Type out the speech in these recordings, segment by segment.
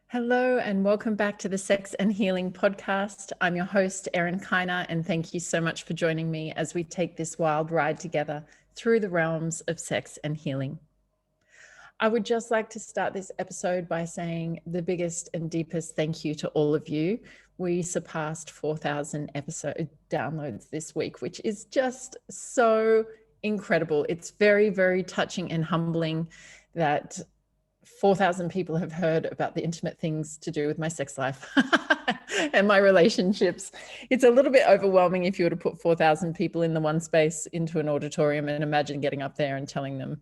Hello and welcome back to the Sex and Healing podcast. I'm your host, Erin Kyna, and thank you so much for joining me as we take this wild ride together through the realms of sex and healing. I would just like to start this episode by saying the biggest and deepest thank you to all of you. We surpassed 4,000 episode downloads this week, which is just so incredible. It's very, very touching and humbling that 4,000 people have heard about the intimate things to do with my sex life and my relationships. It's a little bit overwhelming if you were to put 4,000 people in the one space into an auditorium and imagine getting up there and telling them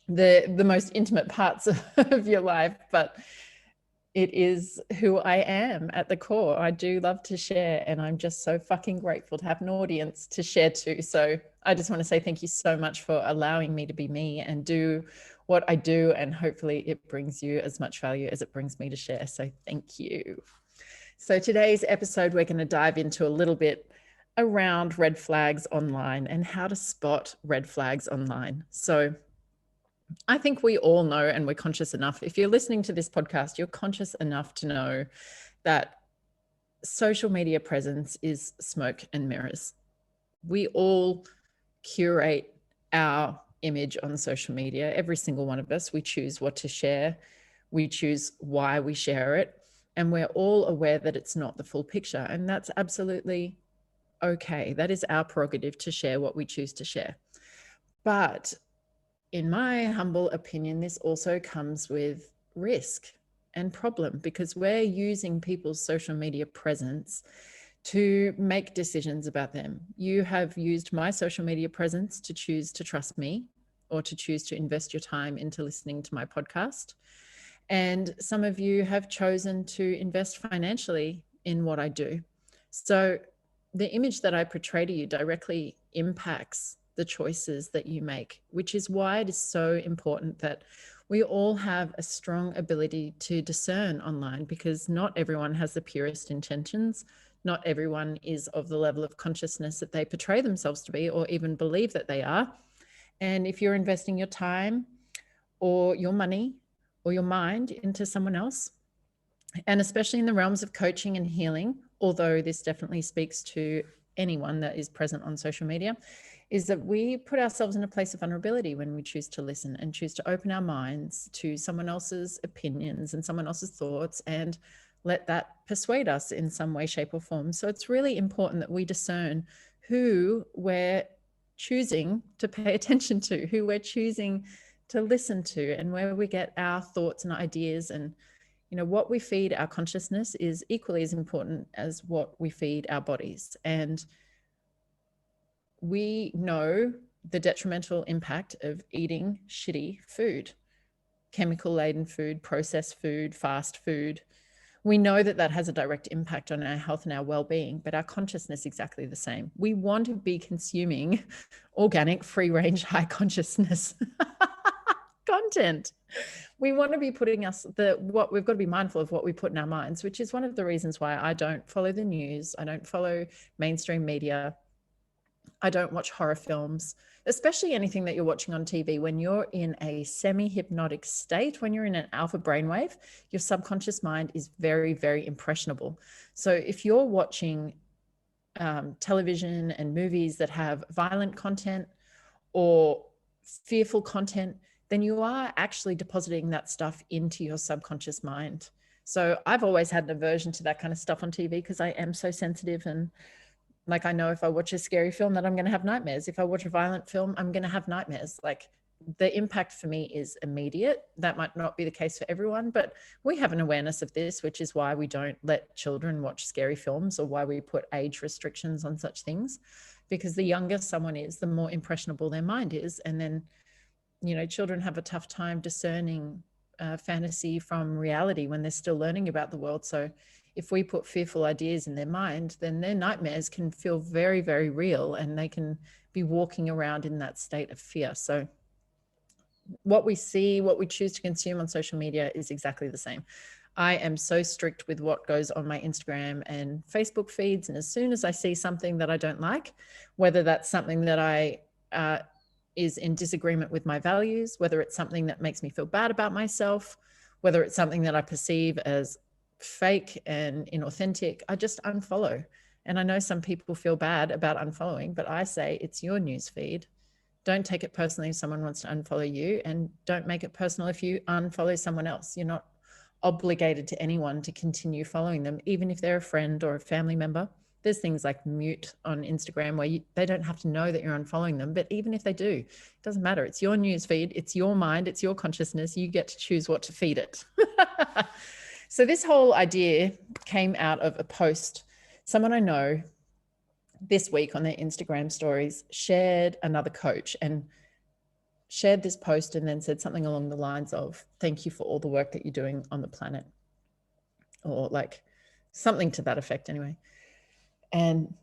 the most intimate parts of your life. But it is who I am at the core. I do love to share, and I'm just so fucking grateful to have an audience to share to. So I just want to say thank you so much for allowing me to be me and do what I do, and hopefully it brings you as much value as it brings me to share. So thank you. So today's episode, we're going to dive into a little bit around red flags online and how to spot red flags online. So I think we all know, and we're conscious enough. If you're listening to this podcast, you're conscious enough to know that social media presence is smoke and mirrors. We all curate our image on social media. Every single one of us, we choose what to share. We choose why we share it. And we're all aware that it's not the full picture. And that's absolutely okay. That is our prerogative to share what we choose to share. But in my humble opinion, this also comes with risk and problem, because we're using people's social media presence to make decisions about them. You have used my social media presence to choose to trust me or to choose to invest your time into listening to my podcast. And some of you have chosen to invest financially in what I do. So the image that I portray to you directly impacts the choices that you make, which is why it is so important that we all have a strong ability to discern online, because not everyone has the purest intentions. Not everyone is of the level of consciousness that they portray themselves to be or even believe that they are. And if you're investing your time or your money or your mind into someone else, and especially in the realms of coaching and healing, although this definitely speaks to anyone that is present on social media, is that we put ourselves in a place of vulnerability when we choose to listen and choose to open our minds to someone else's opinions and someone else's thoughts and let that persuade us in some way, shape, or form. So it's really important that we discern who we're choosing to pay attention to, who we're choosing to listen to, and where we get our thoughts and ideas. And what we feed our consciousness is equally as important as what we feed our bodies. And we know the detrimental impact of eating shitty food, chemical-laden food, processed food, fast food. We know that that has a direct impact on our health and our well-being, but our consciousness is exactly the same. We want to be consuming organic, free-range, high consciousness content. We want to be putting what we've got to be mindful of what we put in our minds, which is one of the reasons why I don't follow the news. I don't follow mainstream media. I don't watch horror films, especially anything that you're watching on TV. When you're in a semi-hypnotic state, when you're in an alpha brainwave, your subconscious mind is very, very impressionable. So if you're watching television and movies that have violent content or fearful content, then you are actually depositing that stuff into your subconscious mind. So I've always had an aversion to that kind of stuff on TV because I am so sensitive, and like, I know if I watch a scary film that I'm going to have nightmares. If I watch a violent film, I'm going to have nightmares. Like, the impact for me is immediate. That might not be the case for everyone, but we have an awareness of this, which is why we don't let children watch scary films, or why we put age restrictions on such things, because the younger someone is, the more impressionable their mind is. And then, children have a tough time discerning fantasy from reality when they're still learning about the world. So if we put fearful ideas in their mind, then their nightmares can feel very, very real, and they can be walking around in that state of fear. So what we see, what we choose to consume on social media is exactly the same. I am so strict with what goes on my Instagram and Facebook feeds. And as soon as I see something that I don't like, whether that's something that is in disagreement with my values, whether it's something that makes me feel bad about myself, whether it's something that I perceive as fake and inauthentic, I just unfollow. And I know some people feel bad about unfollowing, but I say it's your news feed. Don't take it personally if someone wants to unfollow you, and don't make it personal if you unfollow someone else. You're not obligated to anyone to continue following them, even if they're a friend or a family member. There's things like mute on Instagram where they don't have to know that you're unfollowing them. But even if they do, it doesn't matter. It's your news feed. It's your mind. It's your consciousness. You get to choose what to feed it. So this whole idea came out of a post. Someone I know this week on their Instagram stories shared another coach and shared this post and then said something along the lines of, thank you for all the work that you're doing on the planet, or like something to that effect anyway. And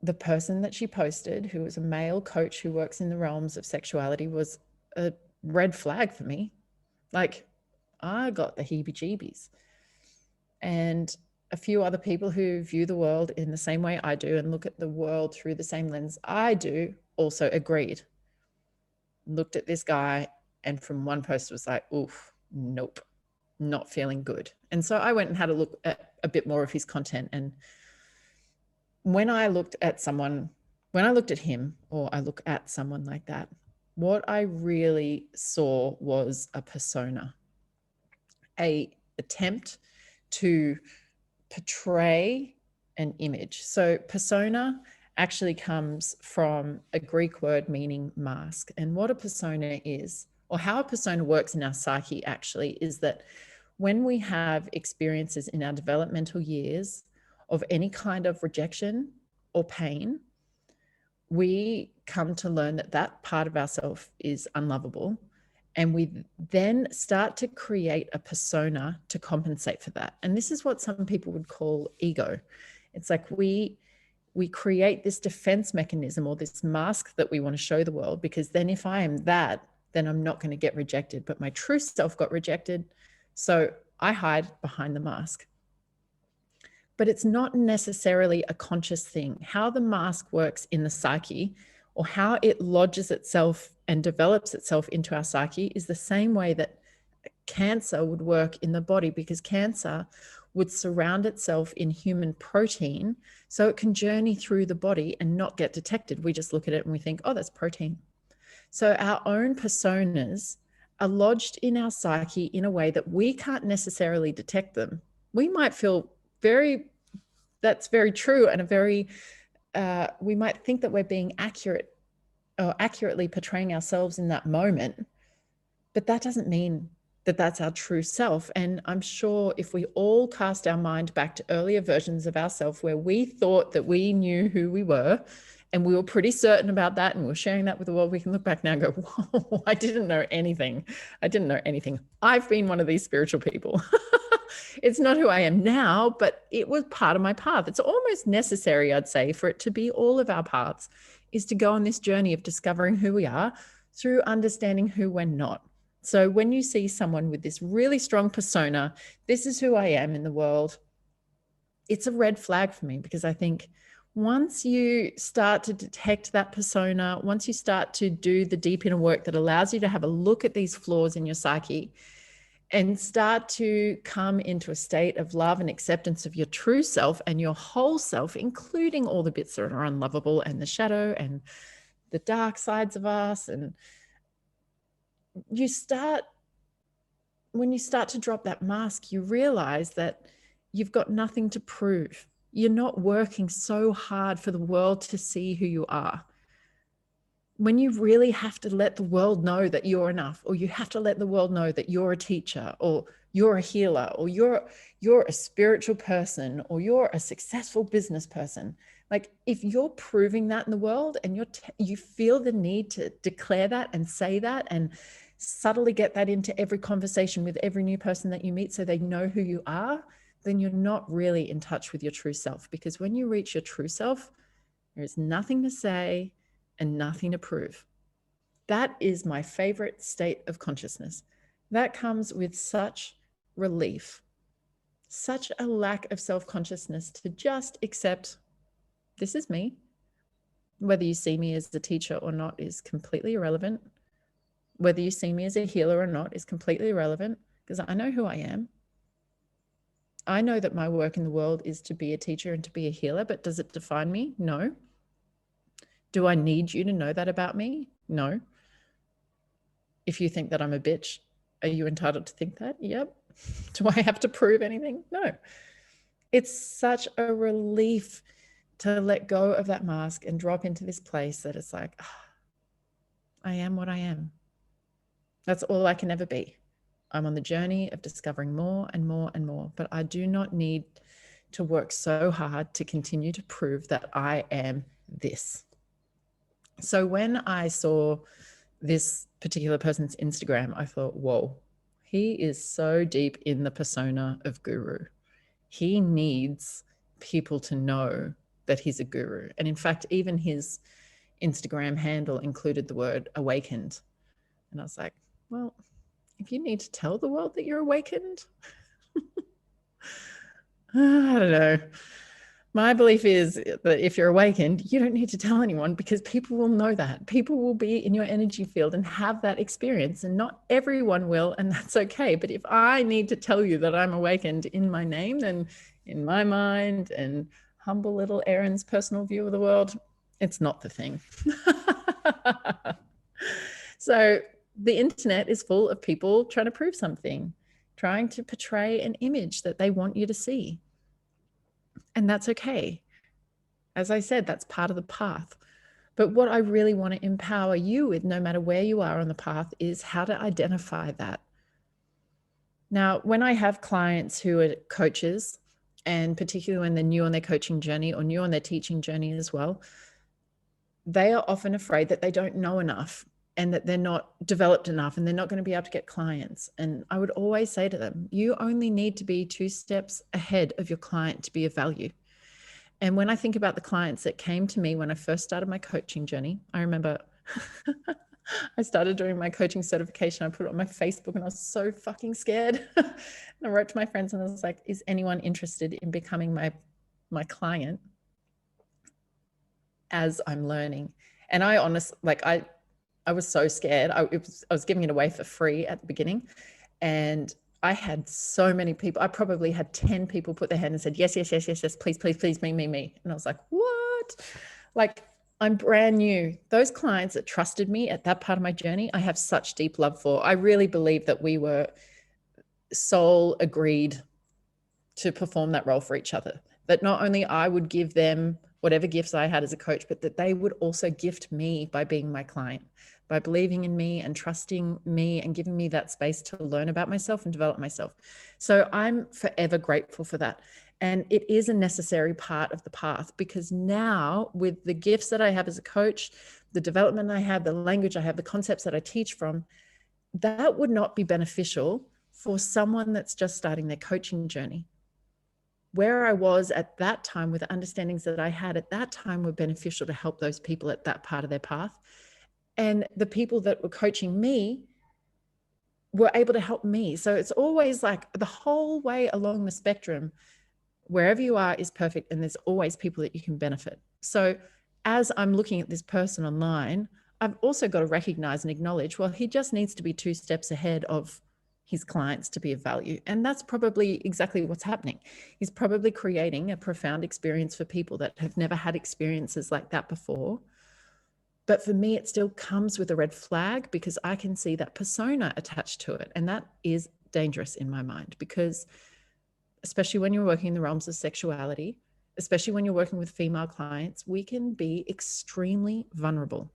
the person that she posted, who was a male coach who works in the realms of sexuality, was a red flag for me. Like, I got the heebie-jeebies. And a few other people who view the world in the same way I do and look at the world through the same lens I do also agreed. Looked at this guy, and from one post was like, oof, nope, not feeling good. And so I went and had a look at a bit more of his content. And when I looked at someone, when I looked at him, or I look at someone like that, what I really saw was a persona, an attempt to portray an image. So persona actually comes from a Greek word meaning mask. And what a persona is, or how a persona works in our psyche actually, is that when we have experiences in our developmental years of any kind of rejection or pain, we come to learn that that part of ourselves is unlovable. And we then start to create a persona to compensate for that. And this is what some people would call ego. It's like we create this defense mechanism or this mask that we want to show the world, because then if I am that, then I'm not going to get rejected. But my true self got rejected, so I hide behind the mask. But it's not necessarily a conscious thing. How the mask works in the psyche, or how it lodges itself and develops itself into our psyche, is the same way that cancer would work in the body, because cancer would surround itself in human protein so it can journey through the body and not get detected. We just look at it and we think, oh, that's protein. So our own personas are lodged in our psyche in a way that we can't necessarily detect them. We might feel that's very true, and we might think that we're being accurate or accurately portraying ourselves in that moment, but that doesn't mean that that's our true self. And I'm sure if we all cast our mind back to earlier versions of ourselves where we thought that we knew who we were, and we were pretty certain about that, and we were sharing that with the world, we can look back now and go, whoa, I didn't know anything. I've been one of these spiritual people. It's not who I am now, but it was part of my path. It's almost necessary, I'd say, for it to be all of our paths, is to go on this journey of discovering who we are through understanding who we're not. So when you see someone with this really strong persona, this is who I am in the world, it's a red flag for me, because I think once you start to detect that persona, once you start to do the deep inner work that allows you to have a look at these flaws in your psyche and start to come into a state of love and acceptance of your true self and your whole self, including all the bits that are unlovable and the shadow and the dark sides of us, and when you start to drop that mask, you realize that you've got nothing to prove. You're not working so hard for the world to see who you are. When you really have to let the world know that you're enough, or you have to let the world know that you're a teacher, or you're a healer, or you're a spiritual person, or you're a successful business person. Like, if you're proving that in the world and you feel the need to declare that and say that and subtly get that into every conversation with every new person that you meet so they know who you are, then you're not really in touch with your true self. Because when you reach your true self, there is nothing to say and nothing to prove. That is my favorite state of consciousness. That comes with such relief, such a lack of self-consciousness to just accept, this is me. Whether you see me as a teacher or not is completely irrelevant. Whether you see me as a healer or not is completely irrelevant. because I know who I am. I know that my work in the world is to be a teacher and to be a healer, but does it define me? No. Do I need you to know that about me? No. If you think that I'm a bitch, are you entitled to think that? Yep. Do I have to prove anything? No. It's such a relief to let go of that mask and drop into this place that it's like, oh, I am what I am. That's all I can ever be. I'm on the journey of discovering more and more and more, but I do not need to work so hard to continue to prove that I am this. So when I saw this particular person's Instagram, I thought, whoa, he is so deep in the persona of guru. He needs people to know that he's a guru. And in fact, even his Instagram handle included the word awakened. And I was like, well, if you need to tell the world that you're awakened, I don't know. My belief is that if you're awakened, you don't need to tell anyone, because people will know that. People will be in your energy field and have that experience, and not everyone will, and that's okay. But if I need to tell you that I'm awakened in my name, then in my mind and humble little Erin's personal view of the world, it's not the thing. So the internet is full of people trying to prove something, trying to portray an image that they want you to see. And that's okay. As I said, that's part of the path. But what I really want to empower you with, no matter where you are on the path, is how to identify that. Now, when I have clients who are coaches, and particularly when they're new on their coaching journey or new on their teaching journey as well, they are often afraid that they don't know enough and that they're not developed enough and they're not going to be able to get clients. And I would always say to them, you only need to be 2 steps ahead of your client to be of value. And when I think about the clients that came to me when I first started my coaching journey, I remember I started doing my coaching certification. I put it on my Facebook and I was so fucking scared. And I wrote to my friends and I was like, is anyone interested in becoming my client as I'm learning? And I honestly, like I was so scared. I was giving it away for free at the beginning. And I had so many people. I probably had 10 people put their hand and said, yes, please, me. And I was like, what? Like, I'm brand new. Those clients that trusted me at that part of my journey, I have such deep love for. I really believe that we were soul agreed to perform that role for each other. That not only I would give them whatever gifts I had as a coach, but that they would also gift me by being my client, by believing in me and trusting me and giving me that space to learn about myself and develop myself. So I'm forever grateful for that. And it is a necessary part of the path, because now with the gifts that I have as a coach, the development I have, the language I have, the concepts that I teach from, that would not be beneficial for someone that's just starting their coaching journey. Where I was at that time with the understandings that I had at that time were beneficial to help those people at that part of their path. And the people that were coaching me were able to help me. So it's always like the whole way along the spectrum, wherever you are is perfect. And there's always people that you can benefit. So as I'm looking at this person online, I've also got to recognize and acknowledge, well, he just needs to be 2 steps ahead of his clients to be of value. And that's probably exactly what's happening. He's probably creating a profound experience for people that have never had experiences like that before. But for me, it still comes with a red flag, because I can see that persona attached to it. And that is dangerous in my mind, because especially when you're working in the realms of sexuality, especially when you're working with female clients, we can be extremely vulnerable.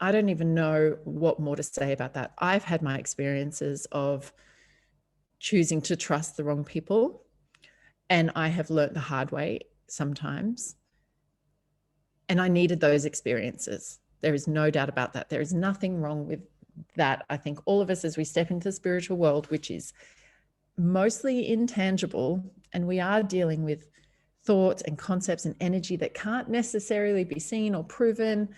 I don't even know what more to say about that. I've had my experiences of choosing to trust the wrong people, and I have learned the hard way sometimes. And I needed those experiences. There is no doubt about that. There is nothing wrong with that. I think all of us, as we step into the spiritual world, which is mostly intangible, and we are dealing with thoughts and concepts and energy that can't necessarily be seen or proven,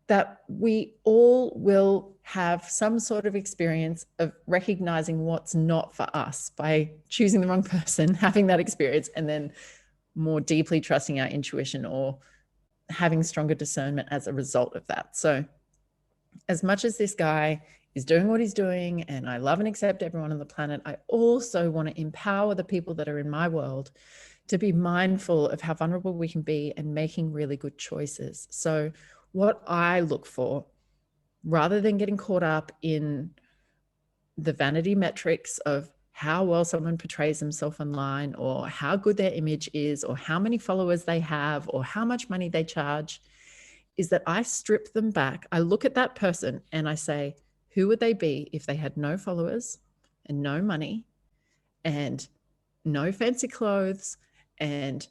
that we all will have some sort of experience of recognizing what's not for us by choosing the wrong person, having that experience, and then more deeply trusting our intuition or having stronger discernment as a result of that. So as much as this guy is doing what he's doing, and I love and accept everyone on the planet, I also want to empower the people that are in my world to be mindful of how vulnerable we can be and making really good choices. So what I look for, rather than getting caught up in the vanity metrics of how well someone portrays themselves online, or how good their image is, or how many followers they have, or how much money they charge, is that I strip them back. I look at that person and I say, who would they be if they had no followers and no money and no fancy clothes and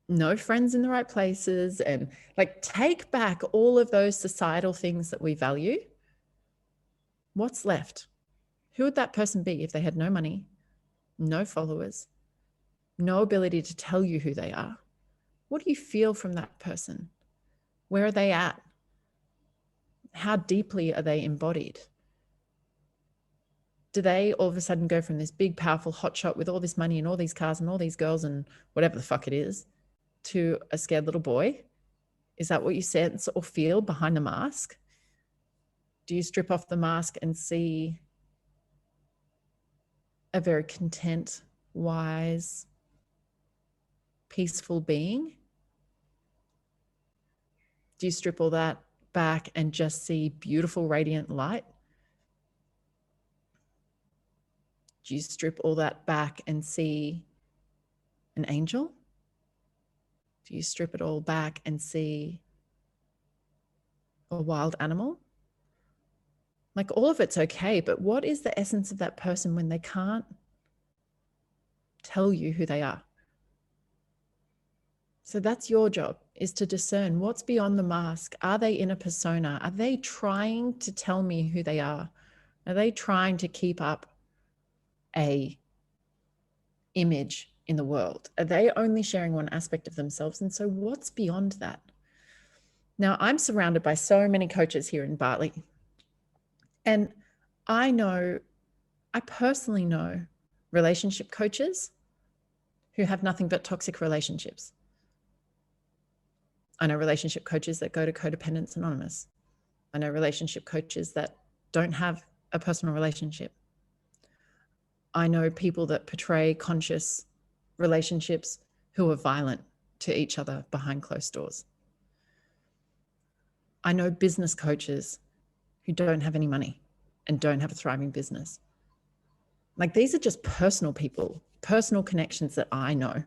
no friends in the right places, and like take back all of those societal things that we value? What's left? Who would that person be if they had no money, no followers, no ability to tell you who they are? What do you feel from that person? Where are they at? How deeply are they embodied? Do they all of a sudden go from this big, powerful hotshot with all this money and all these cars and all these girls and whatever the fuck it is, to a scared little boy? Is that what you sense or feel behind the mask? Do you strip off the mask and see a very content, wise, peaceful being? Do you strip all that back and just see beautiful, radiant light? Do you strip all that back and see an angel? Do you strip it all back and see a wild animal? Like, all of it's okay, but what is the essence of that person when they can't tell you who they are? So that's your job, is to discern what's beyond the mask. Are they in a persona? Are they trying to tell me who they are? Are they trying to keep up a image in the world? Are they only sharing one aspect of themselves? And so what's beyond that? Now, I'm surrounded by so many coaches here in Bali. And I personally know relationship coaches who have nothing but toxic relationships. I know relationship coaches that go to Codependence Anonymous. I know relationship coaches that don't have a personal relationship. I know people that portray conscious relationships who are violent to each other behind closed doors. I know business coaches who don't have any money and don't have a thriving business. Like, these are just personal people, personal connections that I know.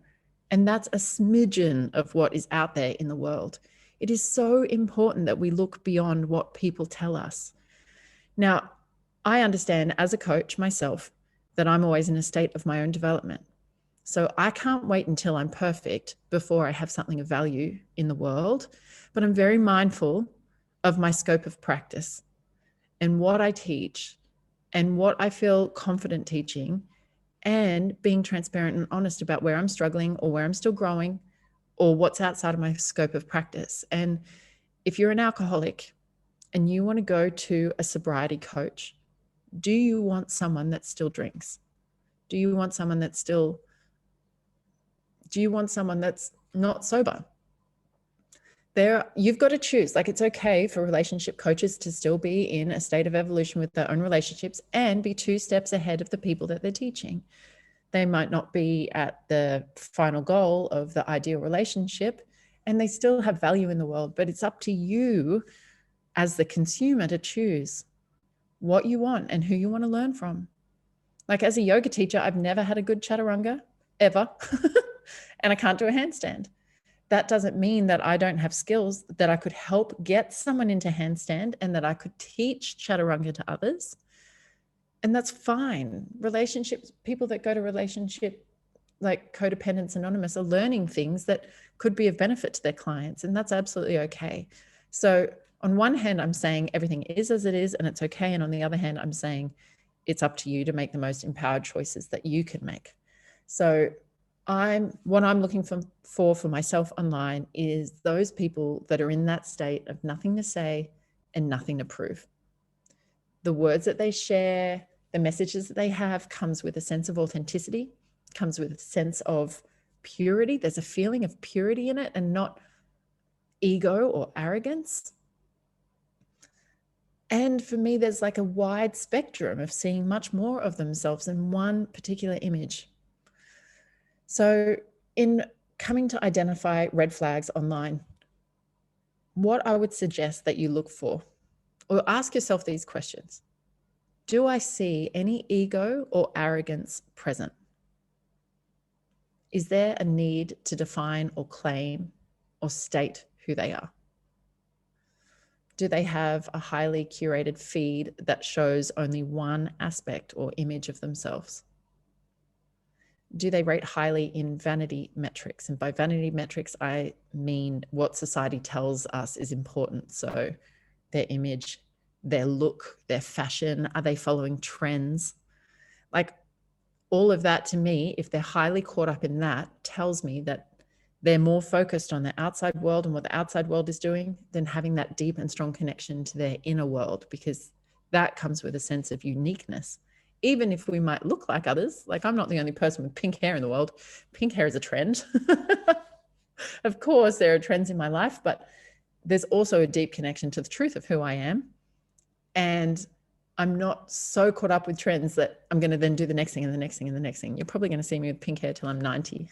And that's a smidgen of what is out there in the world. It is so important that we look beyond what people tell us. Now, I understand as a coach myself that I'm always in a state of my own development. So I can't wait until I'm perfect before I have something of value in the world. But I'm very mindful of my scope of practice and what I teach and what I feel confident teaching, and being transparent and honest about where I'm struggling or where I'm still growing or what's outside of my scope of practice. And if you're an alcoholic and you want to go to a sobriety coach, do you want someone that still drinks? Do you want someone that's not sober? You've got to choose. Like, it's okay for relationship coaches to still be in a state of evolution with their own relationships and be 2 steps ahead of the people that they're teaching. They might not be at the final goal of the ideal relationship, and they still have value in the world, but it's up to you as the consumer to choose what you want and who you want to learn from. Like, as a yoga teacher, I've never had a good chaturanga ever, and I can't do a handstand. That doesn't mean that I don't have skills that I could help get someone into handstand and that I could teach chaturanga to others. And that's fine. Relationships, people that go to relationship, like Codependence Anonymous, are learning things that could be of benefit to their clients. And that's absolutely okay. So on one hand, I'm saying everything is as it is and it's okay. And on the other hand, I'm saying it's up to you to make the most empowered choices that you can make. So what I'm looking for myself online is those people that are in that state of nothing to say and nothing to prove. The words that they share, the messages that they have, comes with a sense of authenticity, comes with a sense of purity. There's a feeling of purity in it and not ego or arrogance. And for me, there's like a wide spectrum of seeing much more of themselves in one particular image. So in coming to identify red flags online, what I would suggest that you look for, or ask yourself these questions. Do I see any ego or arrogance present? Is there a need to define or claim or state who they are? Do they have a highly curated feed that shows only one aspect or image of themselves? Do they rate highly in vanity metrics? And by vanity metrics, I mean what society tells us is important. So their image, their look, their fashion, are they following trends? Like all of that to me, if they're highly caught up in that, tells me that they're more focused on the outside world and what the outside world is doing than having that deep and strong connection to their inner world, because that comes with a sense of uniqueness. Even if we might look like others, like I'm not the only person with pink hair in the world. Pink hair is a trend. Of course, there are trends in my life, but there's also a deep connection to the truth of who I am. And I'm not so caught up with trends that I'm going to then do the next thing and the next thing and the next thing. You're probably going to see me with pink hair till I'm 90.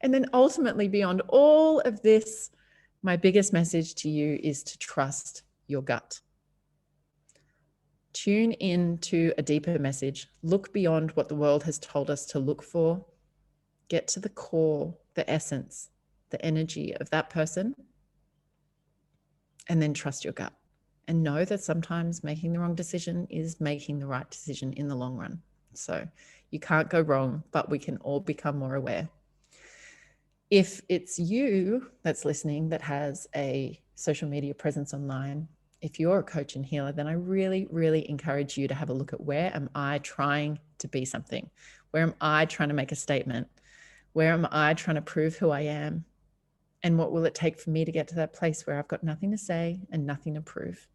And then ultimately, beyond all of this, my biggest message to you is to trust your gut. Tune in to a deeper message. Look beyond what the world has told us to look for. Get to the core, the essence, the energy of that person, and then trust your gut. And know that sometimes making the wrong decision is making the right decision in the long run. So you can't go wrong, but we can all become more aware. If it's you that's listening that has a social media presence online, if you're a coach and healer, then I really, really encourage you to have a look at where am I trying to be something? Where am I trying to make a statement? Where am I trying to prove who I am? And what will it take for me to get to that place where I've got nothing to say and nothing to prove?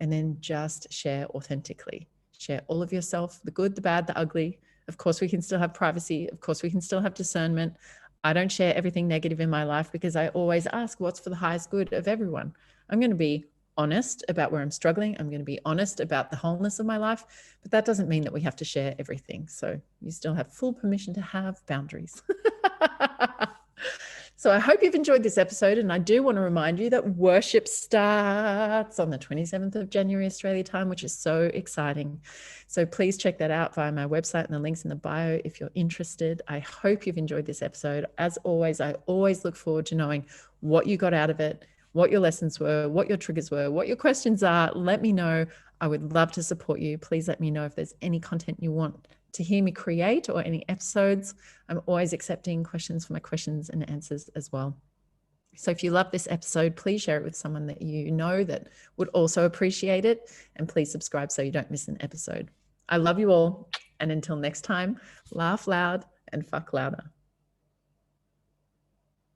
And then just share authentically. Share all of yourself, the good, the bad, the ugly. Of course, we can still have privacy. Of course, we can still have discernment. I don't share everything negative in my life because I always ask what's for the highest good of everyone. I'm going to be honest about where I'm struggling. I'm going to be honest about the wholeness of my life, but that doesn't mean that we have to share everything. So you still have full permission to have boundaries. So I hope you've enjoyed this episode. And I do want to remind you that worship starts on the 27th of January, Australia time, which is so exciting. So please check that out via my website and the links in the bio if you're interested. I hope you've enjoyed this episode. As always, I always look forward to knowing what you got out of it, what your lessons were, what your triggers were, what your questions are. Let me know. I would love to support you. Please let me know if there's any content you want to hear me create or any episodes. I'm always accepting questions for my questions and answers as well. So if you love this episode, please share it with someone that you know that would also appreciate it. And please subscribe so you don't miss an episode. I love you all. And until next time, laugh loud and fuck louder.